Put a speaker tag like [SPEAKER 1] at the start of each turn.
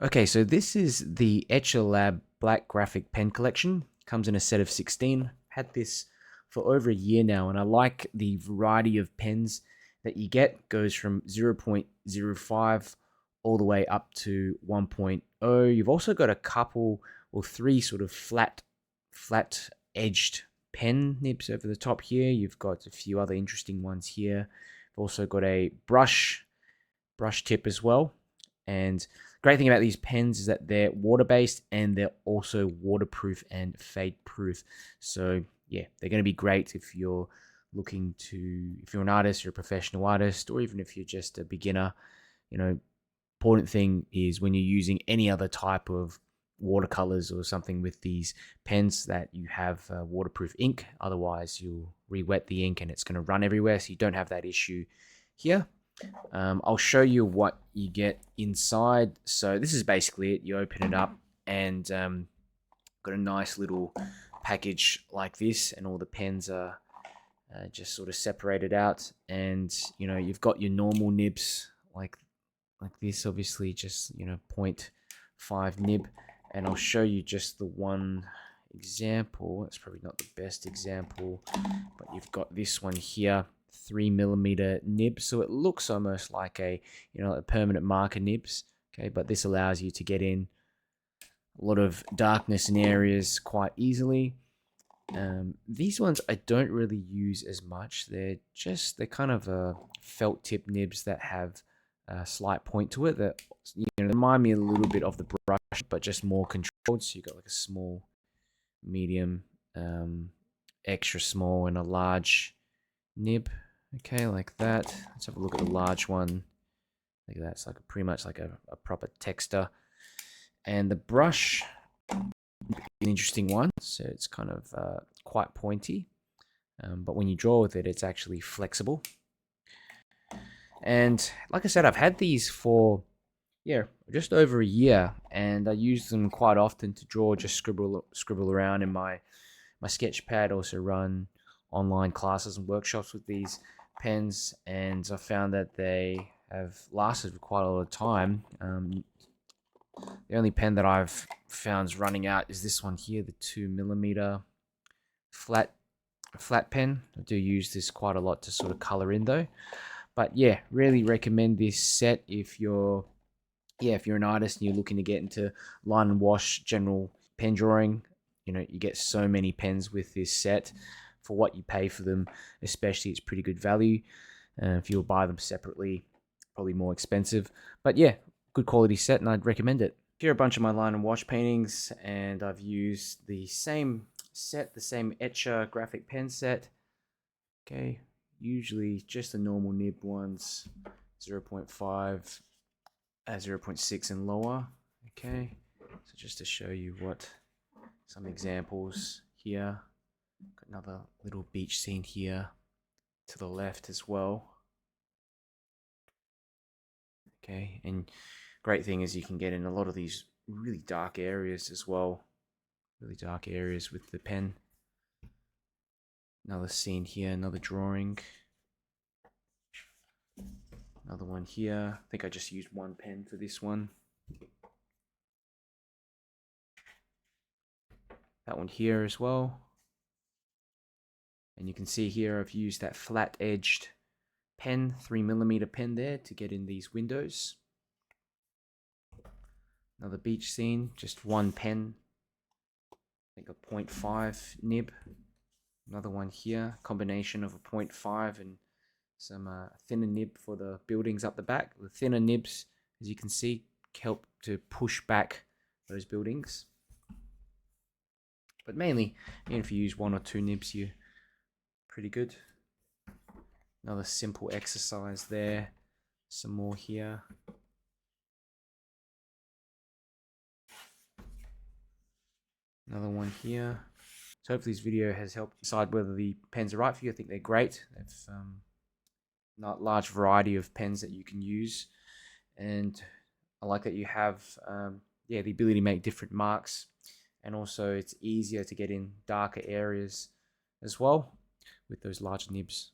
[SPEAKER 1] Okay, so this is the ETCHR Lab Black Graphic Pen Collection. Comes in a set of 16. Had this for over a year now, and I like the variety of pens that you get. Goes from 0.05 all the way up to 1.0. You've also got a couple or three sort of flat edged pen nibs over the top here. You've got a few other interesting ones here. You've also got a brush tip as well. And great thing about these pens is that they're water-based and they're also waterproof and fade-proof. So yeah, they're going to be great if you're if you're an artist, you're a professional artist, or even if you're just a beginner. You know, important thing is when you're using any other type of watercolors or something with these pens that you have waterproof ink. Otherwise, you'll re-wet the ink and it's going to run everywhere. So you don't have that issue here. I'll show you what you get inside. So this is basically it. You open it up and got a nice little package like this, and all the pens are just sort of separated out. And you've got your normal nibs like this, obviously just 0.5 nib. And I'll show you just the one example. It's probably not the best example, but you've got this one here, 3mm nib, so it looks almost like a a permanent marker nibs. Okay, but this allows you to get in a lot of darkness in areas quite easily. These ones I don't really use as much. They're kind of felt tip nibs that have a slight point to it that remind me a little bit of the brush, but just more controlled. So you've got like a small, medium, extra small, and a large nib. Okay, like that. Let's have a look at the large one. Look at that. It's like pretty much like a proper texture. And the brush is an interesting one. So it's kind of quite pointy. But when you draw with it, it's actually flexible. And like I said, I've had these for just over a year, and I use them quite often to draw, just scribble around in my sketch pad. Also run online classes and workshops with these pens, and I found that they have lasted for quite a lot of time. The only pen that I've found is running out is this one here, the 2mm flat pen. I do use this quite a lot to sort of color in though. But yeah, really recommend this set if you're an artist and you're looking to get into line and wash general pen drawing. You get so many pens with this set for what you pay for them. Especially, it's pretty good value. If you'll buy them separately, probably more expensive. But yeah, good quality set, and I'd recommend it. Here are a bunch of my line and wash paintings, and I've used the same set, the same ETCHR graphic pen set. Okay, usually just the normal nib ones, 0.5, 0.6 and lower. Okay, so just to show you some examples here. Got another little beach scene here to the left as well. Okay, and great thing is you can get in a lot of these really dark areas as well. Really dark areas with the pen. Another scene here, another drawing. Another one here. I think I just used one pen for this one. That one here as well. And you can see here I've used that flat-edged pen, 3mm pen there to get in these windows. Another beach scene, just one pen. I think a 0.5 nib. Another one here, combination of a 0.5 and some thinner nib for the buildings up the back. The thinner nibs, as you can see, help to push back those buildings. But mainly, even if you use one or two nibs, you're pretty good. Another simple exercise there. Some more here. Another one here. So hopefully this video has helped decide whether the pens are right for you. I think they're great. They've not large variety of pens that you can use, and I like that you have the ability to make different marks, and also it's easier to get in darker areas as well with those large nibs.